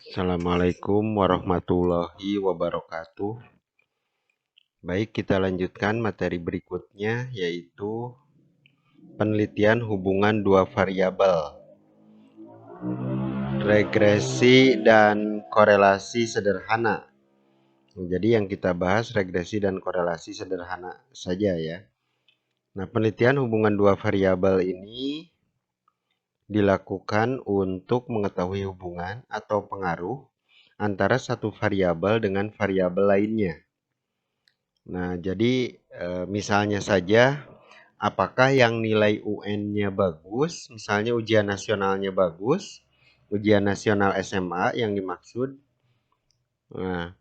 Assalamualaikum warahmatullahi wabarakatuh. Baik, kita lanjutkan materi berikutnya, yaitu penelitian hubungan dua variabel, regresi dan korelasi sederhana. Jadi yang kita bahas regresi dan korelasi sederhana saja ya. Nah, penelitian hubungan dua variabel ini dilakukan untuk mengetahui hubungan atau pengaruh antara satu variabel dengan variabel lainnya. Nah, jadi misalnya saja, apakah yang nilai UN-nya bagus, misalnya ujian nasionalnya bagus, ujian nasional SMA yang dimaksud, nah,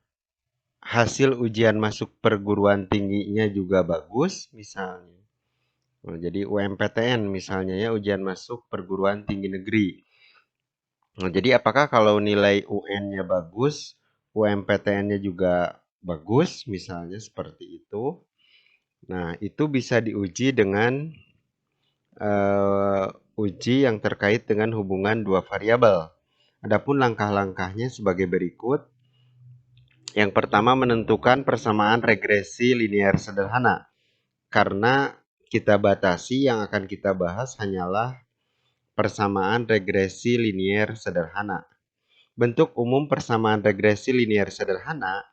hasil ujian masuk perguruan tingginya juga bagus, misalnya. Nah, jadi UMPTN misalnya ya, ujian masuk perguruan tinggi negeri. Nah, jadi apakah kalau nilai UN-nya bagus, UMPTN-nya juga bagus, misalnya seperti itu. Nah, itu bisa diuji dengan uji yang terkait dengan hubungan dua variabel. Adapun langkah-langkahnya sebagai berikut. Yang pertama, menentukan persamaan regresi linear sederhana. Karena kita batasi, yang akan kita bahas hanyalah persamaan regresi linear sederhana. Bentuk umum persamaan regresi linear sederhana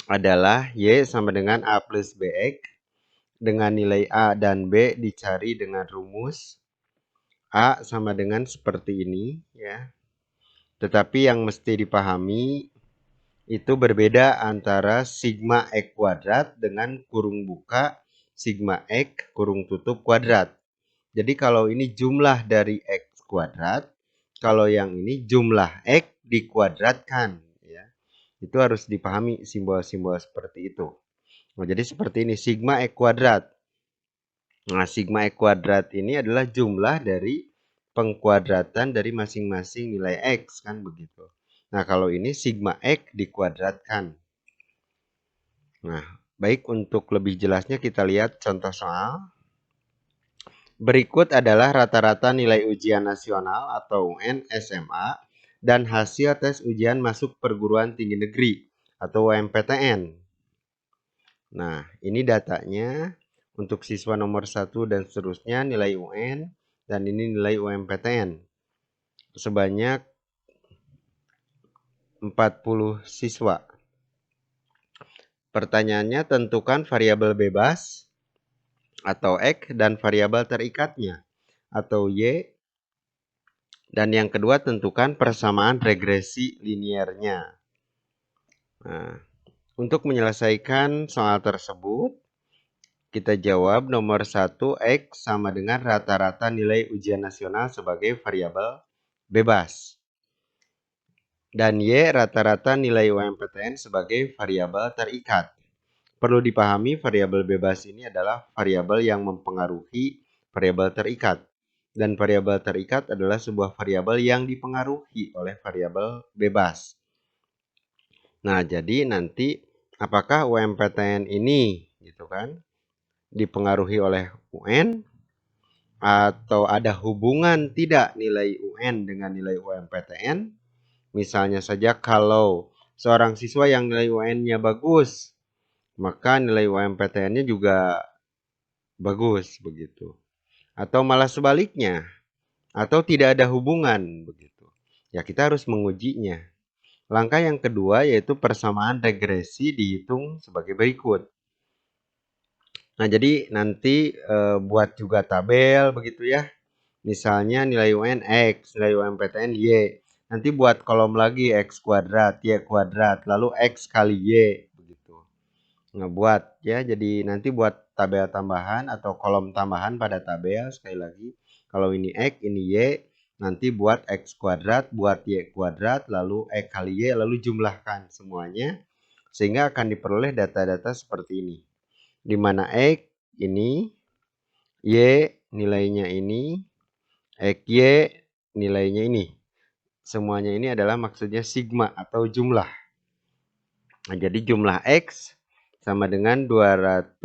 adalah Y sama dengan A plus BX dengan nilai A dan B dicari dengan rumus A sama dengan seperti ini ya. Tetapi yang mesti dipahami itu berbeda antara sigma X kuadrat dengan kurung buka sigma X kurung tutup kuadrat. Jadi kalau ini jumlah dari X kuadrat, kalau yang ini jumlah X dikuadratkan ya. Itu harus dipahami simbol-simbol seperti itu. Nah, jadi seperti ini sigma X kuadrat. Nah, sigma X kuadrat ini adalah jumlah dari pengkuadratan dari masing-masing nilai X, kan begitu. Nah, kalau ini sigma X dikuadratkan. Nah, baik, untuk lebih jelasnya kita lihat contoh soal. Berikut adalah rata-rata nilai ujian nasional atau UN SMA dan hasil tes ujian masuk perguruan tinggi negeri atau UMPTN. Nah, ini datanya untuk siswa nomor 1 dan seterusnya nilai UN dan ini nilai UMPTN. Sebanyak 40 siswa. Pertanyaannya, tentukan variabel bebas atau X dan variabel terikatnya atau Y. Dan yang kedua, tentukan persamaan regresi linearnya. Nah, untuk menyelesaikan soal tersebut, kita jawab nomor 1, X sama dengan rata-rata nilai ujian nasional sebagai variabel bebas. Dan Y rata-rata nilai UMPTN sebagai variabel terikat. Perlu dipahami variabel bebas ini adalah variabel yang mempengaruhi variabel terikat. Dan variabel terikat adalah sebuah variabel yang dipengaruhi oleh variabel bebas. Nah, jadi nanti apakah UMPTN ini gitu kan dipengaruhi oleh UN atau ada hubungan tidak nilai UN dengan nilai UMPTN? Misalnya saja kalau seorang siswa yang nilai UN-nya bagus, maka nilai UMPTN-nya juga bagus begitu. Atau malah sebaliknya, atau tidak ada hubungan begitu. Ya, kita harus mengujinya. Langkah yang kedua yaitu persamaan regresi dihitung sebagai berikut. Nah, jadi nanti buat juga tabel begitu ya. Misalnya nilai UN X, nilai UMPTN Y. Nanti buat kolom lagi X kuadrat, Y kuadrat, lalu X kali Y begitu. Ngebuat ya, jadi nanti buat tabel tambahan atau kolom tambahan pada tabel sekali lagi. Kalau ini X, ini Y, nanti buat X kuadrat, buat Y kuadrat, lalu X kali Y, lalu jumlahkan semuanya. Sehingga akan diperoleh data-data seperti ini. Di mana X ini, Y nilainya ini, X Y nilainya ini. Semuanya ini adalah maksudnya sigma atau jumlah. Nah, jadi jumlah X sama dengan 229,6.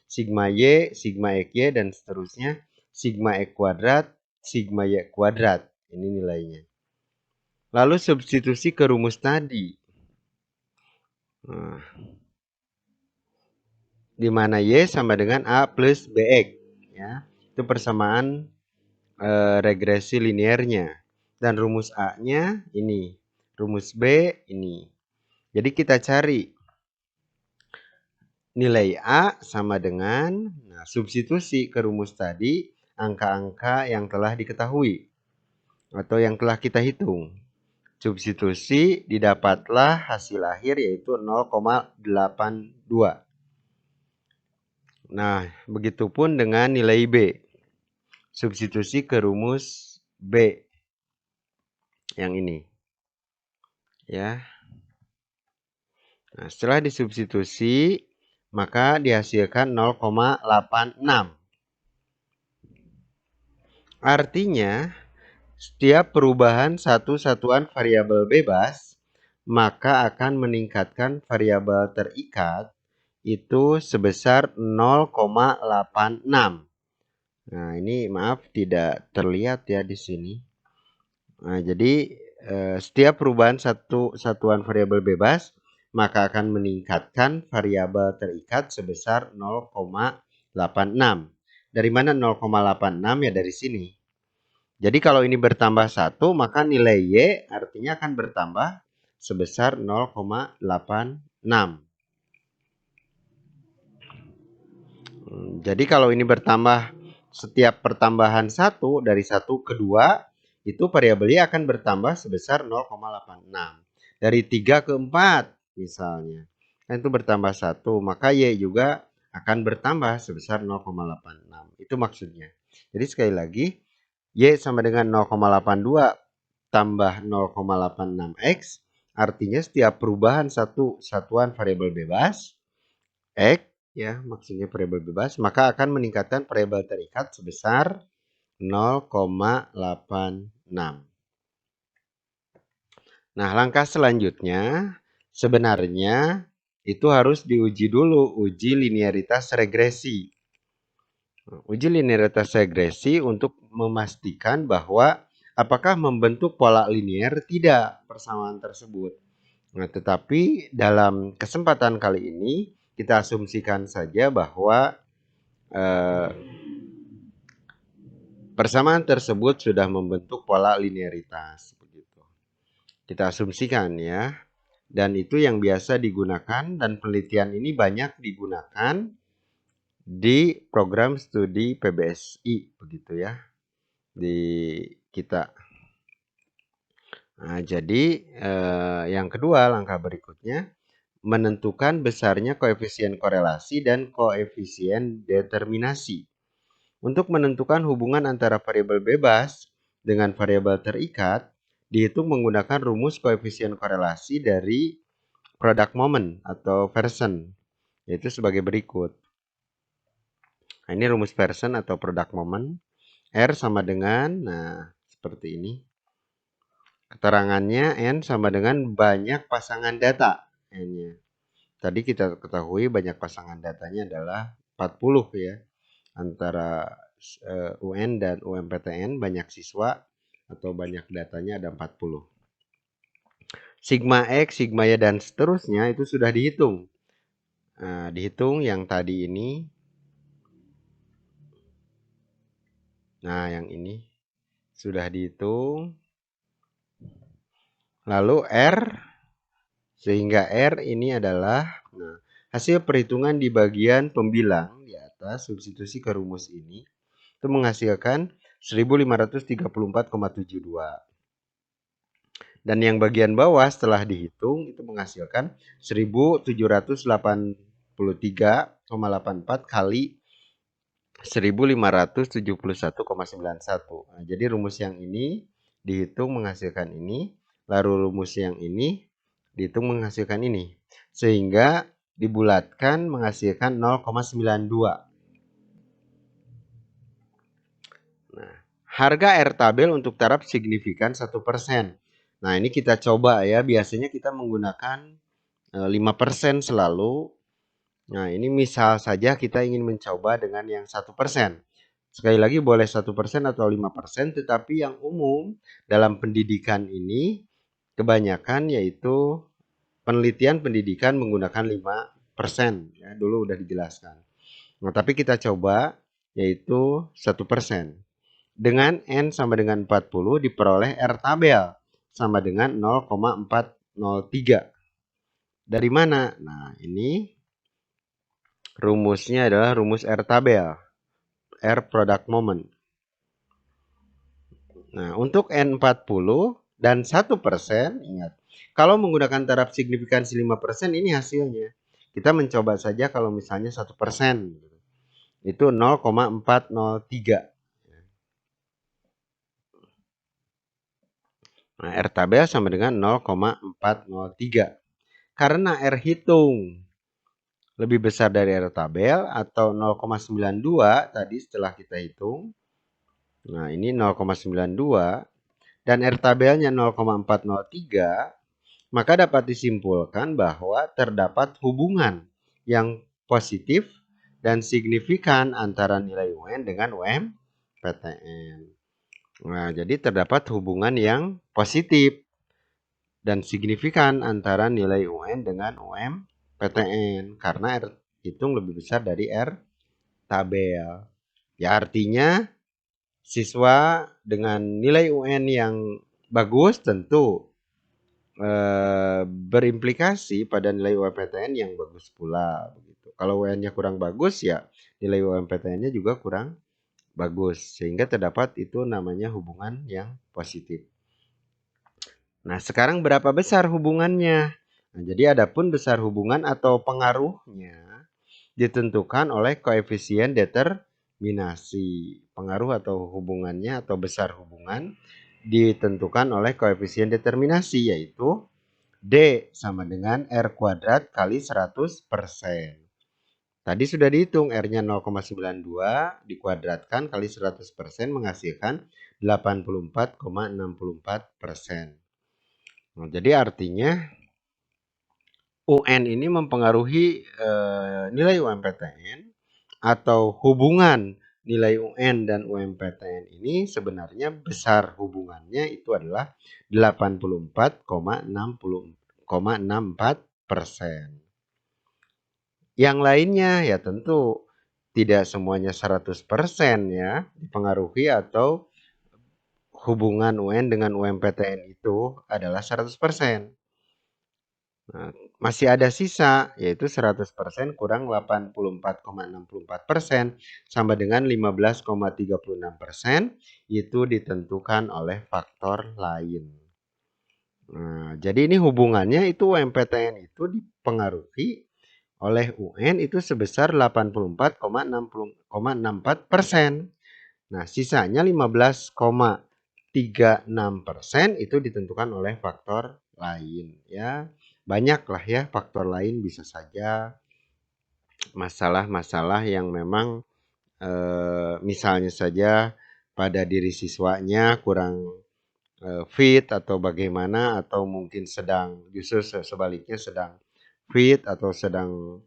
Sigma Y, sigma X Y, dan seterusnya. Sigma X kuadrat, sigma Y kuadrat. Ini nilainya. Lalu substitusi ke rumus tadi. Nah, di mana Y sama dengan A plus BX. Ya, itu persamaan regresi linearnya. Dan rumus A-nya ini. Rumus B ini. Jadi kita cari nilai A sama dengan, nah, substitusi ke rumus tadi, angka-angka yang telah diketahui atau yang telah kita hitung. Substitusi didapatlah hasil akhir yaitu 0,82. Nah, begitupun dengan nilai B. Substitusi ke rumus B yang ini. Ya. Nah, setelah disubstitusi, maka dihasilkan 0,86. Artinya, setiap perubahan satu satuan variabel bebas, maka akan meningkatkan variabel terikat itu sebesar 0,86. Nah, ini maaf tidak terlihat ya di sini. Nah, jadi setiap perubahan satu satuan variabel bebas maka akan meningkatkan variabel terikat sebesar 0,86. Dari mana 0,86? Ya dari sini. Jadi kalau ini bertambah 1, maka nilai Y artinya akan bertambah sebesar 0,86. Jadi kalau ini bertambah setiap pertambahan 1 dari 1 ke 2, itu variabel Y akan bertambah sebesar 0,86. Dari 3 ke 4 misalnya. Kan itu bertambah 1, maka Y juga akan bertambah sebesar 0,86. Itu maksudnya. Jadi sekali lagi, Y sama dengan 0,82 tambah 0,86X, artinya setiap perubahan satu satuan variabel bebas, X, ya maksudnya variabel bebas, maka akan meningkatkan variabel terikat sebesar 0,86. Nah, langkah selanjutnya sebenarnya itu harus diuji dulu, uji linearitas regresi. Uji linearitas regresi untuk memastikan bahwa apakah membentuk pola linear tidak persamaan tersebut. Nah, tetapi dalam kesempatan kali ini kita asumsikan saja bahwa persamaan tersebut sudah membentuk pola linearitas. Begitu. Kita asumsikan ya. Dan itu yang biasa digunakan dan penelitian ini banyak digunakan di program studi PBSI. Begitu ya. Di kita. Nah, jadi yang kedua langkah berikutnya menentukan besarnya koefisien korelasi dan koefisien determinasi. Untuk menentukan hubungan antara variabel bebas dengan variabel terikat, dihitung menggunakan rumus koefisien korelasi dari product moment atau Pearson, yaitu sebagai berikut. Nah, ini rumus Pearson atau product moment. R sama dengan, nah seperti ini. Keterangannya N sama dengan banyak pasangan data. N-nya. Tadi kita ketahui banyak pasangan datanya adalah 40 ya. Antara UN dan UMPTN banyak siswa atau banyak datanya ada 40. Sigma X, sigma Y dan seterusnya itu sudah dihitung. Nah, dihitung yang tadi ini. Nah, yang ini sudah dihitung. Lalu R, sehingga R ini adalah hasil perhitungan di bagian pembilang di atas, substitusi ke rumus ini, itu menghasilkan 1534,72. Dan yang bagian bawah setelah dihitung itu menghasilkan 1783,84 kali 1571,91. Nah, jadi rumus yang ini dihitung menghasilkan ini, lalu rumus yang ini dihitung menghasilkan ini. Sehingga dibulatkan menghasilkan 0,92. Nah, harga R tabel untuk taraf signifikan 1%. Nah, ini kita coba ya. Biasanya kita menggunakan 5% selalu. Nah, ini misal saja kita ingin mencoba dengan yang 1%. Sekali lagi boleh 1% atau 5%, tetapi yang umum dalam pendidikan ini kebanyakan yaitu penelitian pendidikan menggunakan 5%, ya, dulu udah dijelaskan. Nah, tapi kita coba yaitu 1%. Dengan N sama dengan 40 diperoleh R tabel sama dengan 0,403. Dari mana? Nah, ini rumusnya adalah rumus R tabel. R product moment. Nah, untuk N40 dan 1%, ingat, kalau menggunakan taraf signifikansi 5% ini hasilnya. Kita mencoba saja kalau misalnya 1%. Itu 0,403. Nah, R tabel sama dengan 0,403. Karena R hitung lebih besar dari R tabel atau 0,92 tadi setelah kita hitung. Nah, ini 0,92 dan R tabelnya 0,403, maka dapat disimpulkan bahwa terdapat hubungan yang positif dan signifikan antara nilai UN dengan UMPTN. Nah, jadi terdapat hubungan yang positif dan signifikan antara nilai UN dengan UMPTN karena R hitung lebih besar dari R tabel. Ya, artinya siswa dengan nilai UN yang bagus tentu berimplikasi pada nilai UMPTN yang bagus pula begitu. Kalau UN-nya kurang bagus ya nilai UMPTN-nya juga kurang bagus sehingga terdapat itu namanya hubungan yang positif. Nah, sekarang berapa besar hubungannya? Nah, jadi adapun besar hubungan atau pengaruhnya ditentukan oleh koefisien determinasi. Pengaruh atau hubungannya atau besar hubungan ditentukan oleh koefisien determinasi yaitu D sama dengan R kuadrat kali 100%. Tadi sudah dihitung R-nya 0,92 dikuadratkan kali 100% menghasilkan 84,64%. Nah, jadi artinya UN ini mempengaruhi nilai UMPTN atau hubungan nilai UN dan UMPTN ini sebenarnya besar hubungannya itu adalah 84,64%. Yang lainnya ya tentu tidak semuanya 100% ya dipengaruhi atau hubungan UN dengan UMPTN itu adalah 100%. Nah, masih ada sisa yaitu 100% kurang 84,64% sama dengan 15,36%, itu ditentukan oleh faktor lain. Nah, jadi ini hubungannya itu UMPTN itu dipengaruhi oleh UN itu sebesar 84,64%. Nah, sisanya 15,36% itu ditentukan oleh faktor lain ya. Banyaklah ya faktor lain, bisa saja masalah-masalah yang memang misalnya saja pada diri siswanya kurang fit atau bagaimana, atau mungkin sedang justru sebaliknya sedang fit atau sedang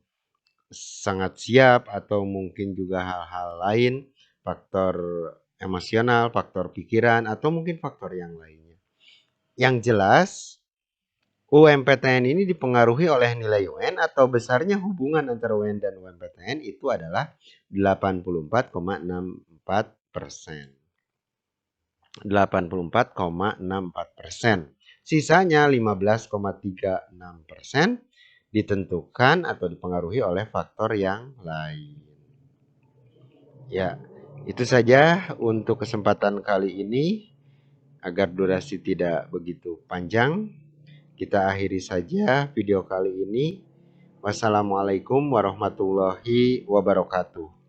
sangat siap, atau mungkin juga hal-hal lain, faktor emosional, faktor pikiran, atau mungkin faktor yang lainnya. Yang jelas UMPTN ini dipengaruhi oleh nilai UN atau besarnya hubungan antara UN dan UMPTN itu adalah 84,64%. 84,64%. Sisanya 15,36% ditentukan atau dipengaruhi oleh faktor yang lain. Ya, itu saja untuk kesempatan kali ini. Agar durasi tidak begitu panjang, kita akhiri saja video kali ini. Wassalamualaikum warahmatullahi wabarakatuh.